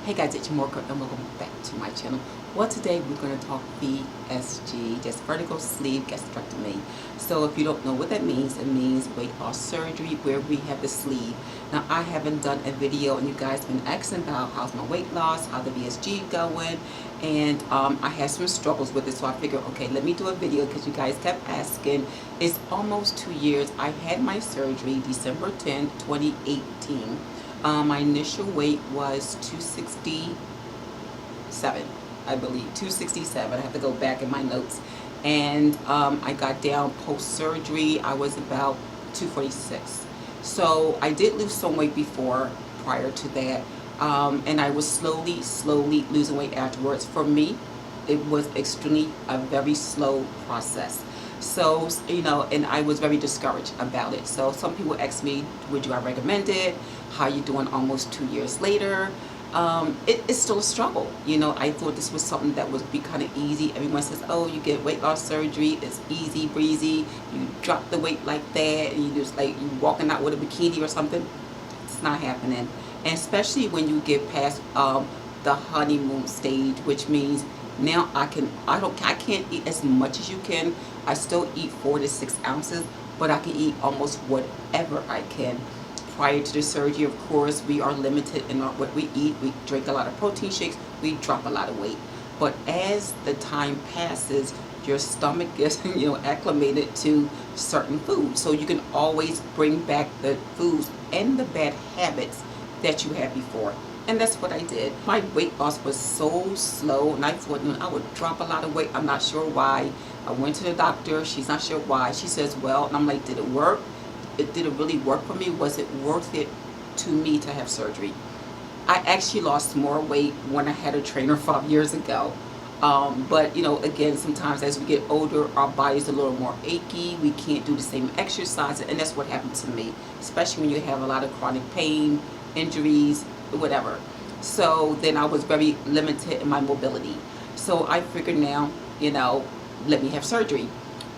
Hey guys, it's Mooregirl and welcome back to my channel. Well, today we're going to talk VSG, just vertical sleeve gastrectomy. So if you don't know what that means, it means weight loss surgery where we have the sleeve. Now I haven't done a video and you guys have been asking about how's my weight loss, how the VSG going, and I had some struggles with it, so I figured, okay, let me do a video because you guys kept asking. It's almost 2 years. I had my surgery December 10, 2018. My initial weight was 267, I believe, 267. I have to go back in my notes. And I got down post-surgery. I was about 246. So I did lose some weight prior to that. And I was slowly losing weight afterwards. For me, it was a very slow process. So, and I was very discouraged about it. So some people ask me, would I recommend it? How you doing almost 2 years later? It's still a struggle. I thought this was something that would be kind of easy. Everyone says, oh, you get weight loss surgery, it's easy breezy, you drop the weight like that, and you just like you walking out with a bikini or something. It's not happening. And especially when you get past the honeymoon stage, which means now I can't eat as much as you can. I still eat 4 to 6 ounces, but I can eat almost whatever I can. Prior to the surgery, of course, we are limited in what we eat. We drink a lot of protein shakes. We drop a lot of weight. But as the time passes, your stomach gets acclimated to certain foods. So you can always bring back the foods and the bad habits that you had before. And that's what I did. My weight loss was so slow, and I thought I would drop a lot of weight. I'm not sure why. I went to the doctor. She's not sure why. She says, well, and I'm like, did it work? Did it really work for me? Was it worth it to me to have surgery? I actually lost more weight when I had a trainer 5 years ago. But again, sometimes as we get older, our body's a little more achy. We can't do the same exercise, and that's what happened to me, especially when you have a lot of chronic pain, injuries, whatever. So then I was very limited in my mobility. So I figured now, let me have surgery.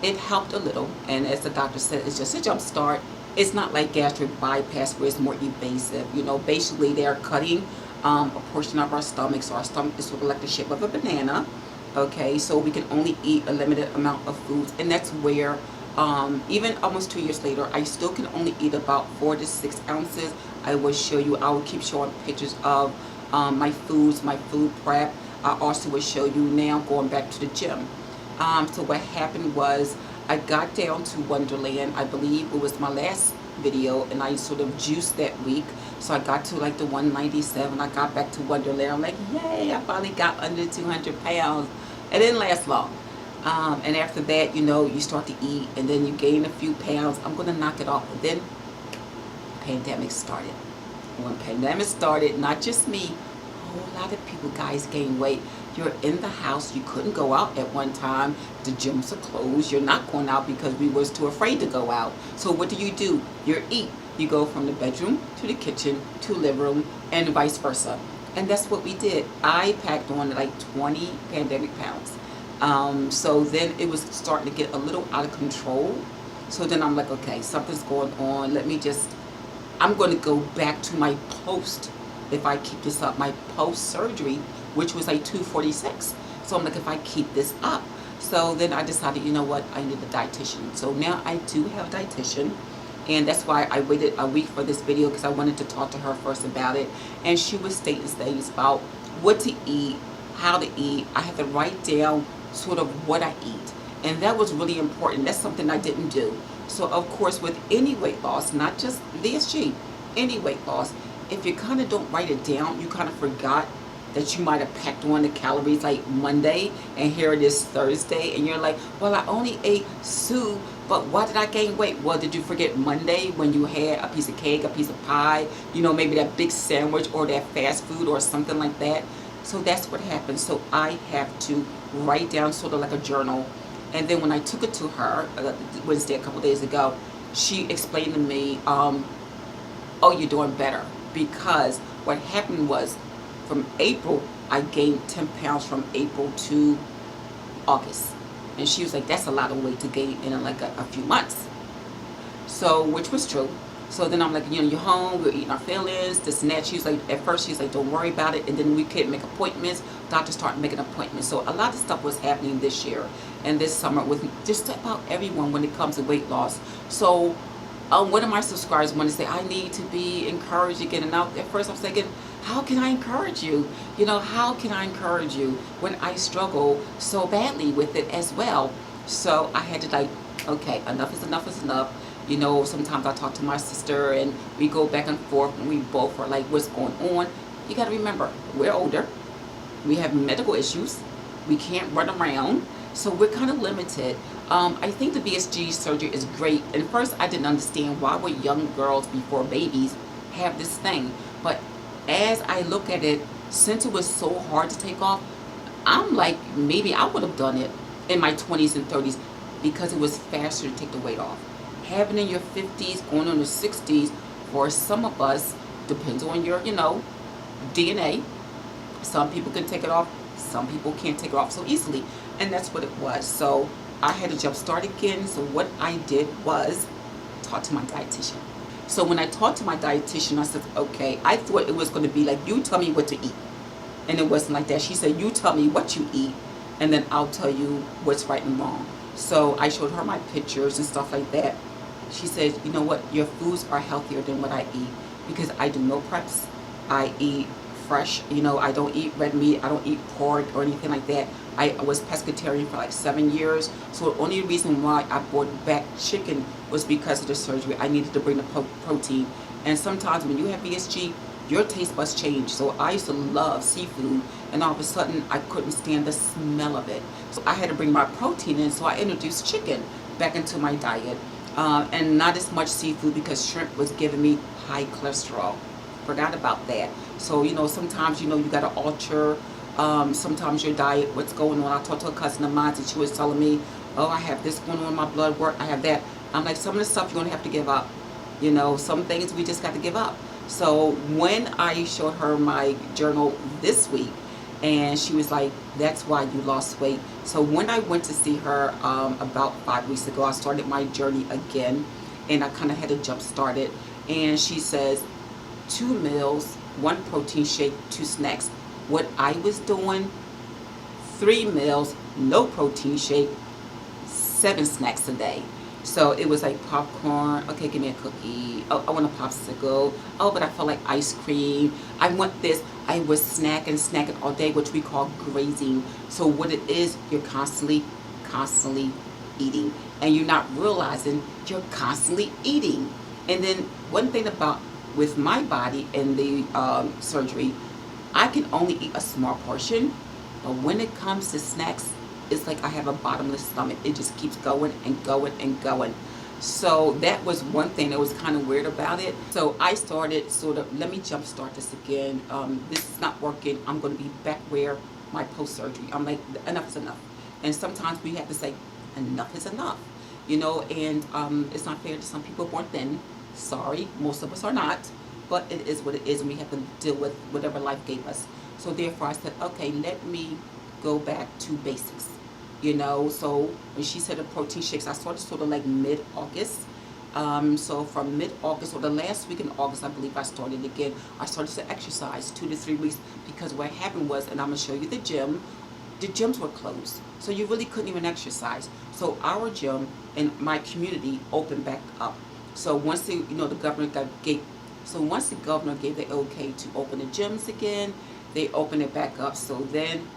It helped a little, and as the doctor said, it's just a jump start. It's not like gastric bypass where it's more invasive. Basically they're cutting a portion of our stomach, so our stomach is sort of like the shape of a banana. Okay, so we can only eat a limited amount of foods, and that's where even almost 2 years later, I still can only eat about 4 to 6 ounces. I will keep showing pictures of my foods, my food prep. I also will show you now going back to the gym. So what happened was I got down to Wonderland. I believe it was my last video, and I sort of juiced that week. So I got to like the 197. I got back to Wonderland. I'm like, yay, I finally got under 200 pounds. It didn't last long. And after that, you start to eat, and then you gain a few pounds. I'm going to knock it off. And then pandemic started. When pandemic started, not just me, a whole lot of people, guys, gain weight. You're in the house. You couldn't go out at one time. The gyms are closed. You're not going out because we was too afraid to go out. So what do? You eat. You go from the bedroom to the kitchen to the living room and vice versa. And that's what we did. I packed on like 20 pandemic pounds. So then it was starting to get a little out of control. So then I'm like, okay, something's going on. I'm going to go back to my post, if I keep this up, my post-surgery, which was like 246. So I'm like, if I keep this up. So then I decided, you know what, I need a dietitian. So now I do have a dietitian, and that's why I waited a week for this video, because I wanted to talk to her first about it. And she was stating things about what to eat, how to eat. I had to write down sort of what I eat. And that was really important. That's something I didn't do. So of course, with any weight loss, not just VSG, any weight loss, if you kind of don't write it down, you kind of forgot that you might have packed on the calories like Monday, and here it is Thursday, and you're like, well, I only ate soup, but why did I gain weight? Well, did you forget Monday when you had a piece of cake, a piece of pie, maybe that big sandwich or that fast food or something like that? So that's what happened. So I have to write down sort of like a journal. And then when I took it to her Wednesday, a couple days ago, she explained to me, oh, you're doing better. Because what happened was, from April, I gained 10 pounds from April to August. And she was like, that's a lot of weight to gain in like a few months. So, which was true. So then I'm like, you know, you're home, we're eating our feelings, this and that. She's like, at first she's like, don't worry about it. And then we couldn't make appointments. Doctors started making appointments. So a lot of stuff was happening this year and this summer with just about everyone when it comes to weight loss. So one of my subscribers wanted to say, I need to be encouraged again. And now at first I was thinking, how can I encourage you? You know, how can I encourage you when I struggle so badly with it as well? So I had to like, okay, enough is enough is enough. You know, sometimes I talk to my sister and we go back and forth and we both are like, what's going on? You got to remember, we're older. We have medical issues. We can't run around. So we're kind of limited. I think the BSG surgery is great. And first I didn't understand why would young girls before babies have this thing. But as I look at it, since it was so hard to take off, I'm like, maybe I would have done it in my 20s and 30s because it was faster to take the weight off. Having in your 50s, going on the 60s, for some of us, depends on your, you know, DNA. Some people can take it off, some people can't take it off so easily. And that's what it was. So I had to jump start again. So what I did was talk to my dietitian. So when I talked to my dietitian, I said, okay, I thought it was going to be like, you tell me what to eat. And it wasn't like that. She said, you tell me what you eat, and then I'll tell you what's right and wrong. So I showed her my pictures and stuff like that. She said, you know what, your foods are healthier than what I eat because I do no preps. I eat fresh. You know, I don't eat red meat. I don't eat pork or anything like that. I was pescatarian for like 7 years. So the only reason why I brought back chicken was because of the surgery. I needed to bring the protein. And sometimes when you have BSG, your taste buds change. So I used to love seafood, and all of a sudden I couldn't stand the smell of it. So I had to bring my protein in. So I introduced chicken back into my diet. And not as much seafood because shrimp was giving me high cholesterol. Forgot about that. So, you know, sometimes, you know, you got to alter sometimes your diet, what's going on. I talked to a cousin of mine and she was telling me, oh, I have this going on in my blood work. I have that. I'm like, some of the stuff you're going to have to give up. You know, some things we just got to give up. So when I showed her my journal this week, and she was like, that's why you lost weight. So when I went to see her about 5 weeks ago, I started my journey again, and I kind of had to jump start it. And she says 2 meals, 1 protein shake, 2 snacks. What I was doing, 3 meals, no protein shake, 7 snacks a day. So it was like popcorn, okay, give me a cookie, oh, I want a popsicle, oh, but I felt like ice cream, I want this. I was snacking all day, which we call grazing. So what it is, you're constantly eating, and you're not realizing you're constantly eating. And then one thing about with my body and the surgery, I can only eat a small portion, but when it comes to snacks, it's like I have a bottomless stomach. It just keeps going and going and going. So that was one thing that was kind of weird about it. So I started sort of, let me jumpstart this again. This is not working. I'm going to be back where my post-surgery. I'm like, enough is enough. And sometimes we have to say, enough is enough. You know, and it's not fair to some people born thin. Sorry, most of us are not. But it is what it is, and we have to deal with whatever life gave us. So therefore I said, okay, let me go back to basics. You know, so when she said the protein shakes, I started sort of like mid-August. So from mid-August, or the last week in August, I believe I started again. I started to exercise 2 to 3 weeks because what happened was, and I'm going to show you the gym, the gyms were closed. So you really couldn't even exercise. So our gym in my community opened back up. So once the, you know, the governor gave the okay to open the gyms again, they opened it back up. So then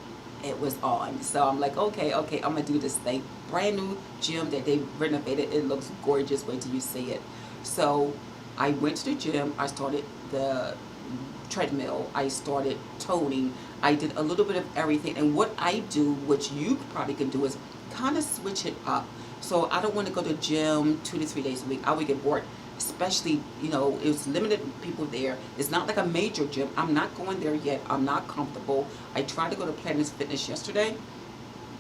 it was on. So I'm like, okay, I'm gonna do this thing. Brand new gym that they renovated. It looks gorgeous. Wait till you see it. So I went to the gym. I started the treadmill. I started toning. I did a little bit of everything. And what I do, which you probably can do, is kind of switch it up. So I don't want to go to the gym 2 to 3 days a week. I would get bored. Especially, you know, it was limited people there. It's not like a major gym. I'm not going there yet. I'm not comfortable. I tried to go to Planet Fitness yesterday.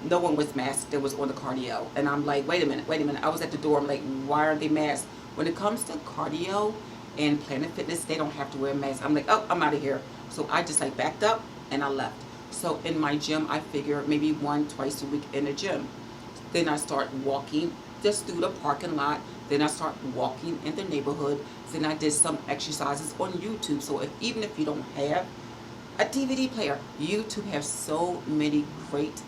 No one was masked. That was on the cardio. And I'm like, wait a minute. I was at the door. I'm like, why aren't they masked? When it comes to cardio and Planet Fitness, they don't have to wear masks. I'm like, oh, I'm out of here. So I just like backed up and I left. So in my gym, I figure maybe 1 or 2 a week in the gym. Then I start walking just through the parking lot Then I started walking in the neighborhood. Then I did some exercises on YouTube. So even if you don't have a DVD player, YouTube has so many great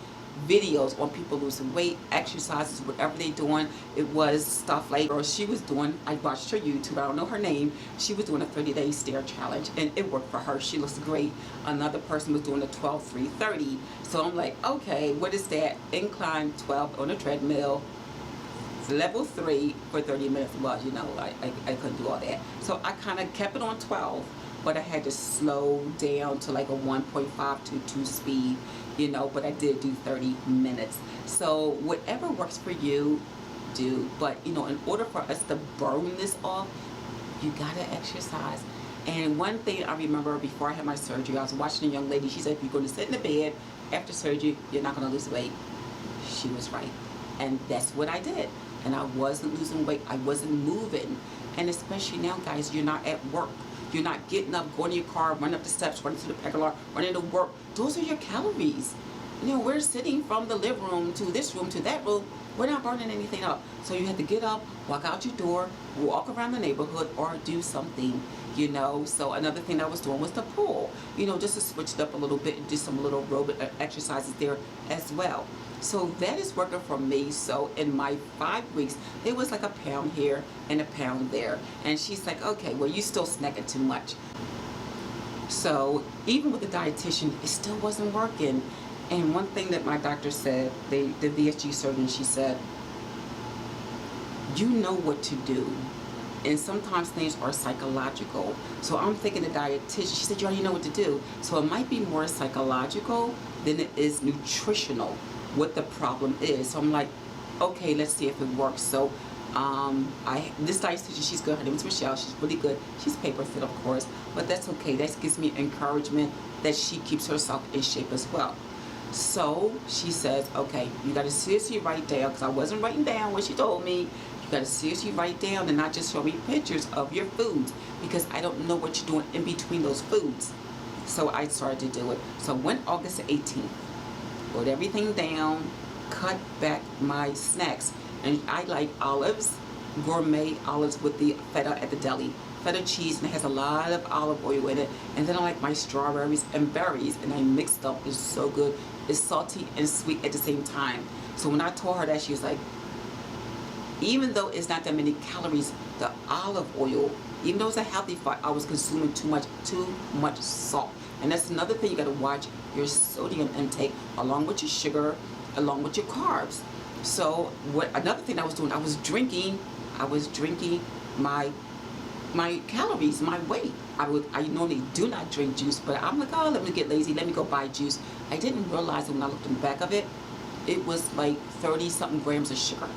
videos on people losing weight, exercises, whatever they're doing. It was stuff like, girl, she was doing, I watched her YouTube, I don't know her name, she was doing a 30-day stare challenge, and it worked for her. She looks great. Another person was doing a 12-3-30. So I'm like, okay, what is that? Incline 12 on a treadmill, level 3 for 30 minutes. Well, you know, I couldn't do all that. So I kind of kept it on 12, but I had to slow down to like a 1.5 to 2 speed, you know, but I did do 30 minutes. So whatever works for you, do. But, you know, in order for us to burn this off, you gotta exercise. And one thing I remember before I had my surgery, I was watching a young lady. She said, if you're going to sit in the bed after surgery, you're not going to lose weight. She was right. And that's what I did. And I wasn't losing weight. I wasn't moving. And especially now, guys, you're not at work. You're not getting up, going to your car, running up the steps, running to the parking lot, running to work. Those are your calories. You know, we're sitting from the living room to this room to that room. We're not burning anything up. So you have to get up, walk out your door, walk around the neighborhood, or do something, you know. So another thing I was doing was the pool, you know, just to switch it up a little bit and do some little aerobic exercises there as well. So that is working for me. So in my 5 weeks, it was like a pound here and a pound there. And she's like, okay, well, you still snacking too much. So even with the dietitian, it still wasn't working. And one thing that my doctor said, the VSG surgeon, she said, you know what to do. And sometimes things are psychological. So I'm thinking the dietitian, she said, you already know what to do. So it might be more psychological than it is nutritional, what the problem is. So I'm like, okay, let's see if it works. So this dietitian, she's good. Her name is Michelle. She's really good. She's paper fit, of course, but that's okay. That gives me encouragement that she keeps herself in shape as well. So she says, okay, you got to seriously write down, because I wasn't writing down what she told me. You got to seriously write down and not just show me pictures of your foods, because I don't know what you're doing in between those foods. So I started to do it. So when August 18th, wrote everything down, cut back my snacks. And I like olives, gourmet olives with the feta at the deli. Feta cheese, and it has a lot of olive oil in it. And then I like my strawberries and berries, and I mixed up. It's so good. It's salty and sweet at the same time. So when I told her that, she was like, even though it's not that many calories, the olive oil, even though it's a healthy fat, I was consuming too much salt. And that's another thing, you got to watch your sodium intake along with your sugar, along with your carbs. So another thing I was doing, I was drinking my calories, my weight. I normally do not drink juice, but I'm like, oh, let me get lazy, let me go buy juice. I didn't realize that when I looked in the back of it, it was like 30-something grams of sugar.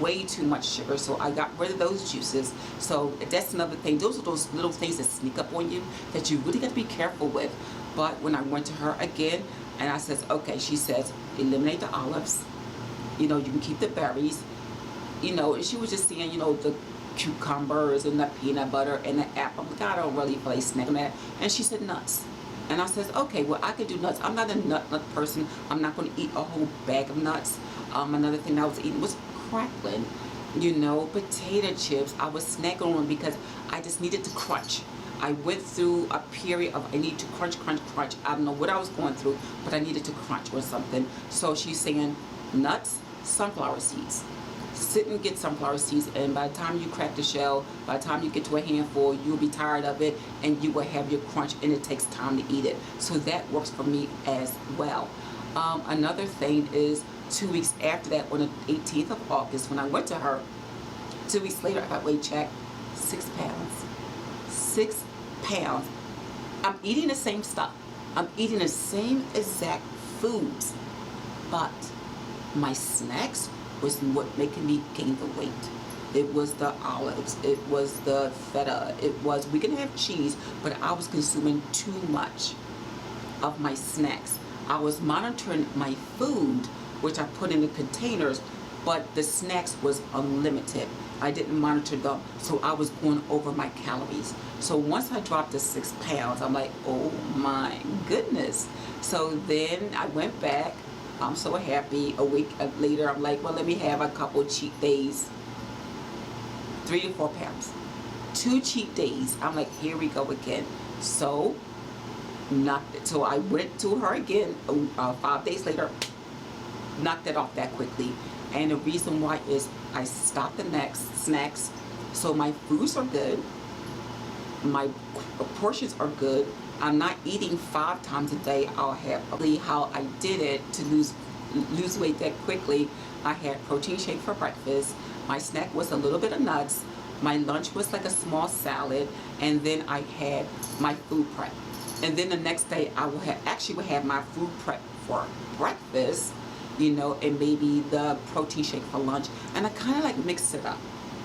Way too much sugar. So I got rid of those juices. So that's another thing. Those are those little things that sneak up on you that you really got to be careful with. But when I went to her again, and I says, okay, she says, eliminate the olives. You know, you can keep the berries. You know, and she was just saying, you know, the cucumbers and the peanut butter and the apple. I'm like, I don't really feel like snacking that. And she said nuts. And I says, okay, well, I could do nuts. I'm not a nut person. I'm not going to eat a whole bag of nuts. Another thing I was eating was crackling, you know, potato chips. I was snacking on them because I just needed to crunch. I went through a period of I need to crunch. I don't know what I was going through, but I needed to crunch or something. So she's saying nuts, sunflower seeds. Sit and get sunflower seeds, and by the time you crack the shell, by the time you get to a handful, you'll be tired of it and you will have your crunch, and it takes time to eat it. So that works for me as well. Another thing is 2 weeks after that, on the 18th of August, when I went to her, 2 weeks later, I got weight checked, 6 pounds. 6 pounds. I'm eating the same stuff. I'm eating the same exact foods, but my snacks was what making me gain the weight. It was the olives, it was the feta, we can have cheese, but I was consuming too much of my snacks. I was monitoring my food, which I put in the containers, but the snacks was unlimited. I didn't monitor them, so I was going over my calories. So once I dropped the 6 pounds, I'm like, oh my goodness. So then I went back. I'm so happy. A week later, I'm like, well, let me have a couple cheat days. 3 to 4 pounds. 2 cheat days. I'm like, here we go again. So I went to her again 5 days later, knocked it off that quickly. And the reason why is I stopped the next snacks, so my foods are good, my portions are good. I'm not eating 5 times a day. I'll have how I did it to lose weight that quickly. I had protein shake for breakfast. My snack was a little bit of nuts. My lunch was like a small salad, and then I had my food prep. And then the next day I will have my food prep for breakfast, you know, and maybe the protein shake for lunch. And I kind of like mix it up.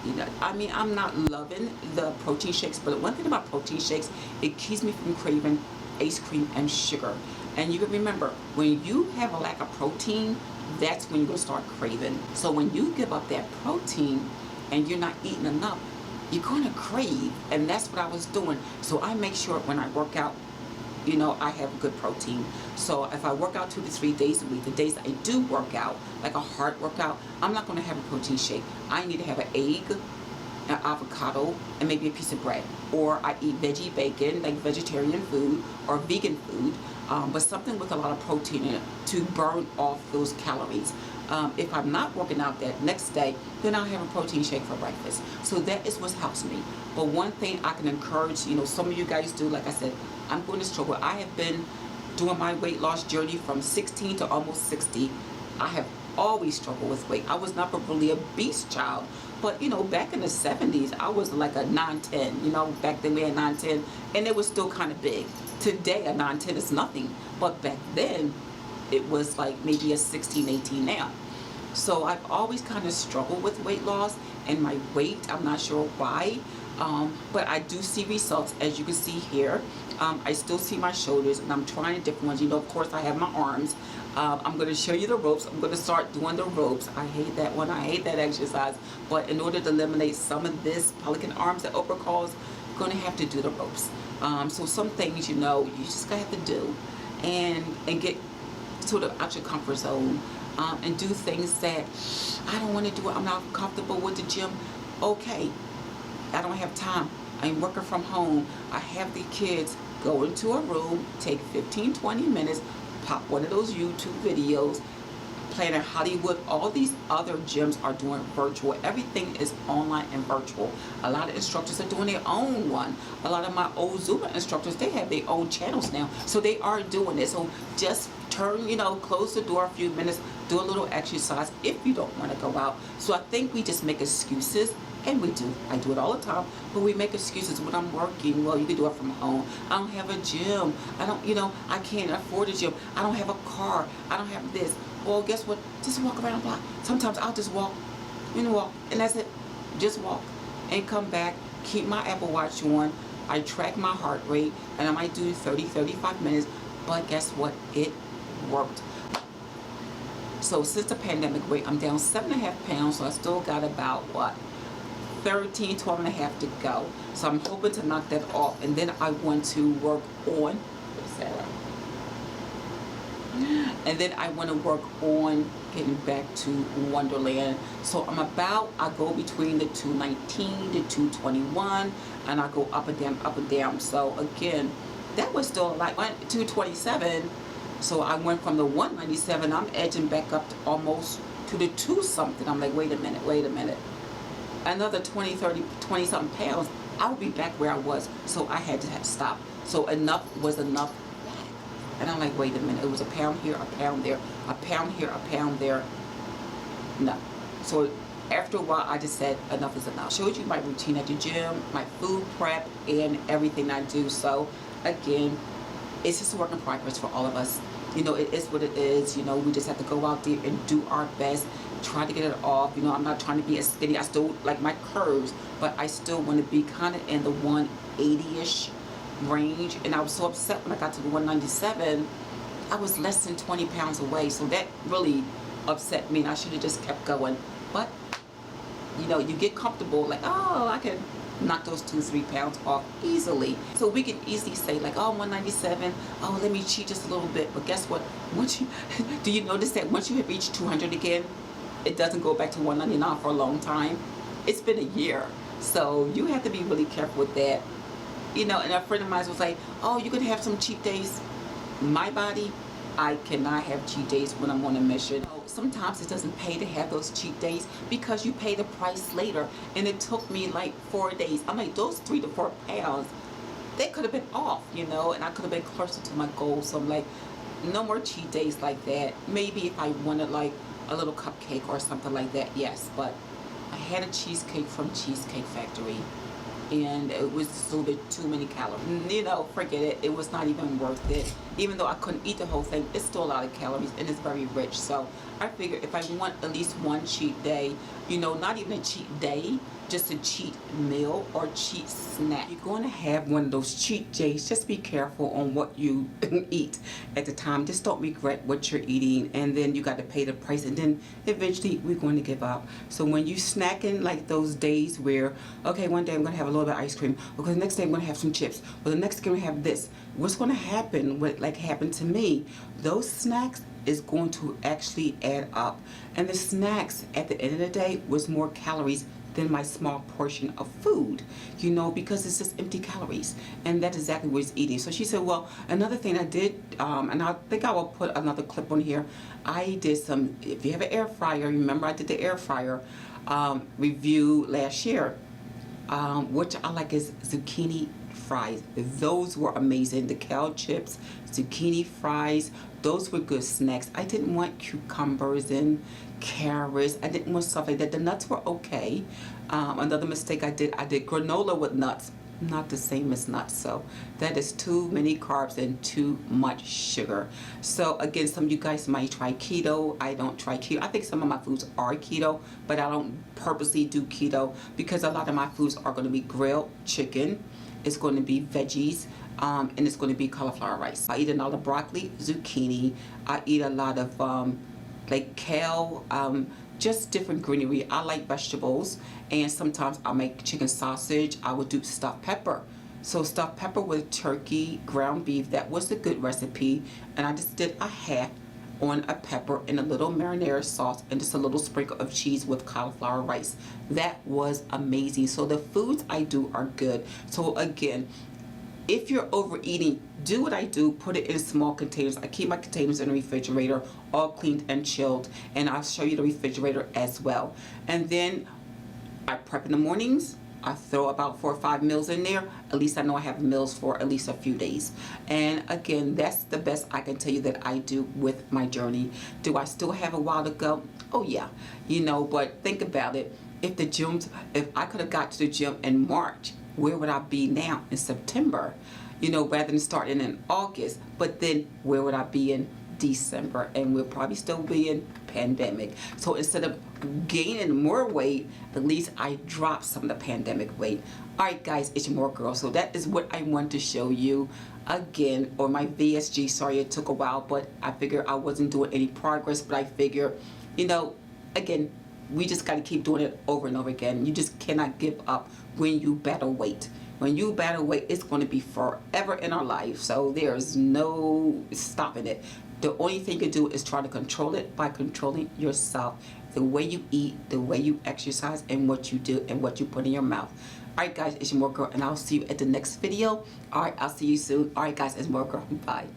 You know, I mean, I'm not loving the protein shakes, but one thing about protein shakes, it keeps me from craving ice cream and sugar. And you can remember, when you have a lack of protein, that's when you're going to start craving. So when you give up that protein and you're not eating enough, you're going to crave. And that's what I was doing. So I make sure when I work out, you know, I have good protein. So if I work out 2 to 3 days a week, the days I do work out, like a hard workout, I'm not going to have a protein shake. I need to have an egg, an avocado, and maybe a piece of bread. Or I eat veggie bacon, like vegetarian food or vegan food, but something with a lot of protein in it to burn off those calories. If I'm not working out that next day, then I'll have a protein shake for breakfast. So that is what helps me. But one thing I can encourage, you know, some of you guys do, like I said, I'm going to struggle. I have been doing my weight loss journey from 16 to almost 60. I have always struggled with weight. I was not really a beast child, but you know, back in the 70s, I was like a 9'10". You know, back then we had 9'10", and it was still kind of big. Today, a 9'10" is nothing, but back then, it was like maybe a 16, 18 now. So I've always kind of struggled with weight loss and my weight. I'm not sure why, but I do see results, as you can see here. I still see my shoulders, and I'm trying different ones. You know, of course, I have my arms. I'm going to show you the ropes. I'm going to start doing the ropes. I hate that one. I hate that exercise. But in order to eliminate some of this pelican arms that Oprah calls, I'm going to have to do the ropes. So some things, you know, you just going to have to do and get sort of out your comfort zone, and do things that I don't want to do. I'm not comfortable with the gym. Okay, I don't have time. I'm working from home. I have the kids. Go into a room, take 15-20 minutes, pop one of those YouTube videos. Planet Hollywood, all these other gyms are doing virtual. Everything is online and virtual. A lot of instructors are doing their own one. A lot of my old Zumba instructors, they have their own channels now, so they are doing it. So just turn, you know, close the door a few minutes, do a little exercise if you don't want to go out. So I think we just make excuses, and we do. I do it all the time, but we make excuses. When I'm working, well, you can do it from home. I don't have a gym. I don't, you know, I can't afford a gym. I don't have a car. I don't have this. Well, guess what? Just walk around the block. Sometimes I'll just walk, you know, walk, and that's it. Just walk and come back. Keep my Apple Watch on. I track my heart rate, and I might do 30-35 minutes, but guess what? It worked. So since the pandemic weight, I'm down 7.5 pounds, so I still got about, what, 12 and a half to go. So I'm hoping to knock that off, and then I want to work on, and then I want to work on getting back to Wonderland. So I go between the 219 to 221, and I go up and down, up and down. So again, that was still like 227. So I went from the 197, I'm edging back up to almost to the 2 something. I'm like, wait a minute. Another 20, 30, 20 something pounds, I would be back where I was. So I had to stop. So enough was enough. And I'm like, wait a minute, it was a pound here, a pound there, a pound here, a pound there. No. So after a while, I just said, enough is enough. Showed you my routine at the gym, my food prep, and everything I do. So again, it's just a work in progress for all of us. You know, it is what it is. You know, we just have to go out there and do our best, try to get it off. You know, I'm not trying to be as skinny. I still like my curves, but I still want to be kind of in the 180-ish range. And I was so upset when I got to the 197. I was less than 20 pounds away. So that really upset me, and I should have just kept going. But, you know, you get comfortable, like, oh, I can knock those 2-3 pounds off easily. So we can easily say like, oh, 197, oh, let me cheat just a little bit. But guess what? Once you do you notice that once you have reached 200 again, it doesn't go back to 199 for a long time? It's been a year. So you have to be really careful with that. You know, and a friend of mine was like, oh, you can have some cheat days. My body, I cannot have cheat days when I'm on a mission. Sometimes it doesn't pay to have those cheat days because you pay the price later. And it took me like 4 days. I'm like, those 3 to 4 pounds, they could have been off, you know, and I could have been closer to my goal. So I'm like, no more cheat days like that. Maybe if I wanted like a little cupcake or something like that, yes. But I had a cheesecake from Cheesecake Factory, and it was just a little bit too many calories. You know, forget it. It was not even worth it. Even though I couldn't eat the whole thing, it's still a lot of calories and it's very rich. So I figured if I want at least one cheat day, you know, not even a cheat day, just a cheat meal or cheat snack. You're going to have one of those cheat days. Just be careful on what you eat at the time. Just don't regret what you're eating, and then you got to pay the price, and then eventually we're going to give up. So when you snacking, like those days where, okay, one day I'm going to have a little bit of ice cream, okay, the next day I'm going to have some chips, or the next day I'm going to have this. What's going to happen, what like happened to me, those snacks is going to actually add up. And the snacks at the end of the day was more calories than my small portion of food, you know, because it's just empty calories, and that's exactly what it's eating. So she said, well, another thing I did, and I think I will put another clip on here, I did some, if you have an air fryer, remember I did the air fryer review last year, which I like is zucchini fries. Those were amazing. The kale chips, zucchini fries, those were good snacks. I didn't want cucumbers and carrots. I didn't want stuff like that. The nuts were okay. Another mistake I did granola with nuts. Not the same as nuts. So that is too many carbs and too much sugar. So again, some of you guys might try keto. I don't try keto. I think some of my foods are keto, but I don't purposely do keto because a lot of my foods are going to be grilled chicken. It's going to be veggies, and it's going to be cauliflower rice. I eat a lot of broccoli, zucchini. I eat a lot of like kale, just different greenery. I like vegetables, and sometimes I'll make chicken sausage. I would do stuffed pepper. So stuffed pepper with turkey, ground beef, that was a good recipe. And I just did a half on a pepper and a little marinara sauce and just a little sprinkle of cheese with cauliflower rice. That was amazing. So the foods I do are good. So again, if you're overeating, do what I do, put it in small containers. I keep my containers in the refrigerator, all cleaned and chilled, and I'll show you the refrigerator as well. And then I prep in the mornings. I throw about 4 or 5 meals in there. At least I know I have meals for at least a few days. And again, that's the best I can tell you that I do with my journey. Do I still have a while to go? Oh yeah, you know, but think about it. If I could have got to the gym in March, where would I be now in September? You know, rather than starting in August. But then where would I be in December? And we'll probably still be in pandemic. So instead of gaining more weight, at least I dropped some of the pandemic weight. All right, guys, it's your Mooregirl. So that is what I want to show you again, or my VSG. Sorry it took a while, but I figured I wasn't doing any progress. But I figure, you know, again, we just got to keep doing it over and over again. You just cannot give up when you battle weight. When you battle weight, it's going to be forever in our life. So there's no stopping it. The only thing you can do is try to control it by controlling yourself. The way you eat, the way you exercise, and what you do and what you put in your mouth. Alright guys, it's your Mooregirl, and I'll see you at the next video. Alright, I'll see you soon. Alright guys, it's Mooregirl. Bye.